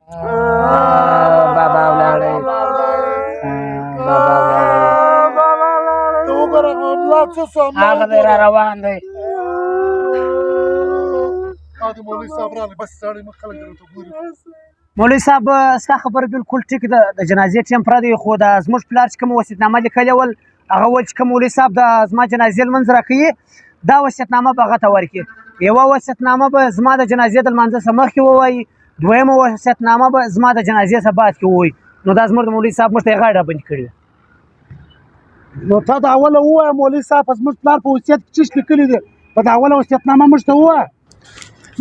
بابا ولاړی بابا ته وګوره ملا څه شو هغه دی را روان دی او د مولوي صاحب راغلی بس سړی مخ خلک درته ګوري مولوي صاحب ستا خبره بالکل ټیک ده د جنازې ټیم پوره دی خو د زموږ پلار چې کوم وصیتنامه لیکلې ول هغه وویل چې کوم مولوي صاحب د زما جنازې لمونځ راکوي دا وصیتنامه به هغه ته ورکړي یوه وصیتنامه به زما د جنازې د لمانځه څخه مخکې ووایي دویمه وصیتنامه به زما د جنازې څخه بعد کې ووایي نو دا زموږ د مولوي صاحب موږ ته یې غاړه بندي کړې ده نو تا د اوله ووایه مولوي صاحب زموږ پلار په وصیت کې څه لیکلي دي په د اوله وصیتنامه موږ ته ووایه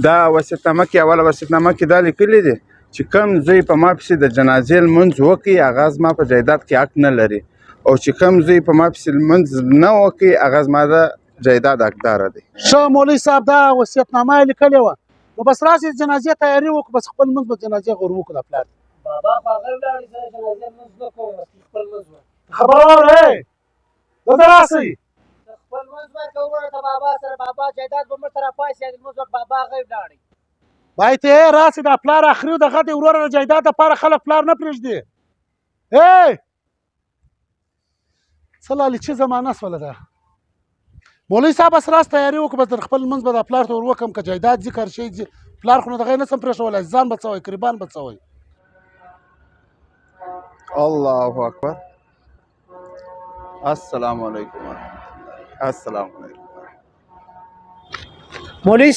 دا وصیتنامه کې اوله وصیتنامه کې دا لیکلي دي چې کوم زوی په ما پسې د جنازې لمونځ وکړي هغه زما په جایداد کې حق نه لري او چې کوم زوی په ما پسې لمونځ نه وکړي هغه زما د جایداد حقداره دی ښه مولوي صاحب دا وصیتنامه یې لیکلې وه نو بس راسئ جنازې تیاري وکړو بس خپل لمونځ به جنازې غور وکړو د پلار بابا خو هغه ولاړې زه جنازې لمونځ نه کوم خپل لمونځ خبره واورئ دلته راسئ خپل لمونځ به کوو د بابا سره بابا جایداد به موږ ته راپاسي لمونځ به بابا هغه ولاړې باید ته راسئ دا پلار اخري دغه د وروره د جایداد دپاره خلک پلار نه پرېږدي څه لالي چې زمانه شوله ده مولوي صاحب بس راس تیاري وکړو بس خپل لمونځ به د پلار ته ور وکړم که جایداد ځي که هر شی ځي پلار خو نو دغه یې نه شم پرېښولی ځان به څه وایي قریبان به څه وایي الله اکبر السلام علیکم السلام علیکم مولوي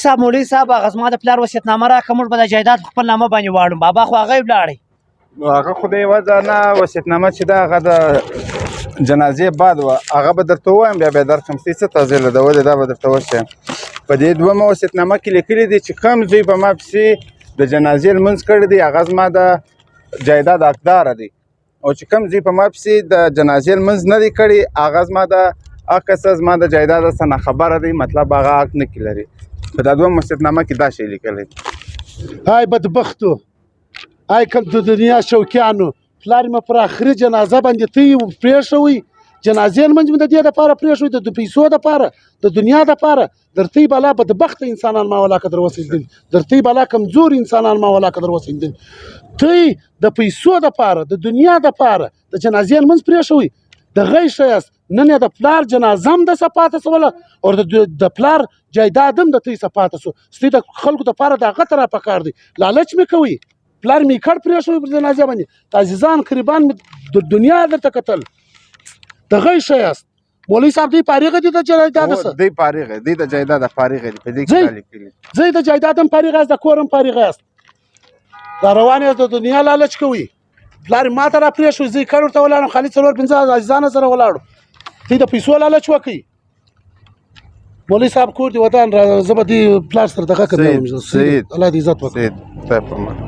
صاحب هغه زما د پلار وصیتنامه راکړه موږ به د جایداد خپل نامه باندې واړو بابا خو هغه ولاړی هغه خو د یوه ځانه وصیتنامه چې ده هغه د جنازې بعد وه هغه به درته ووایم بیا به یې درکړم ستاسې څه تازیله ده ولې دا به درته وښیم په دې دویمه وصیتنامه کې لیکلي دي چې کوم زوی په ما پسې د جنازې لمونځ کړی دی هغه زما د جایداد حقداره دی او چې کوم زوی په ما پسې د جنازې لمونځ نه دی کړی هغه زما د هغه څه زما د جایداد څخه ناخبره دی مطلب هغه حق نه کې لري په دا دویمه وصیتنامه کې دا شی لیکلی دی ای بدبختو ای کم د دنیا شوقیانو پلار مې پر آخري جنازه باندې ته یې پرېښوئ جنازې لمونځ مې د دې دپاره پرېښوئ د پیسو دپاره د دنیا دپاره درته بلا بدبخته انسانان ما ولا که در وسېدل درته بلا کمزور انسانان ما ولا که در وسېدل ته د پیسو دپاره د دنیا دپاره د جنازې لمونځ پرېښوئ د غی ښه یاست نن یې د پلار جنازه هم دسه پاته شوله او د پلار جایداد هم د ته څه پاته شو ستاسې د خلکو دپاره د هغه ته راپکار دی لالچ مې کوئ پلار مې کړ پرېښوئ پر جنازه باندې عزیزان قریبان مې د دنیا درته کتل د غی ښه یاست مولوي صاحب دوی فارغه دي د جایداد څه دی فارغه دی د جایداد فارغه دي په دې کې دا لیکلي زه د جایداد هم فارغه یاست د کور هم فارغه یاست دا روان یاست د دنیا لالچ کوئ پلار ما ته را پرېښوئ زه یې کړ ورته ولاړم خالي 4-5 عزیزانو سره ولاړو ته د پیسو لالچ وکړئ مولوي صاحب کور دې ودان زه به دې پلار سره دغه کوم سید الله دې عزت وکړي سید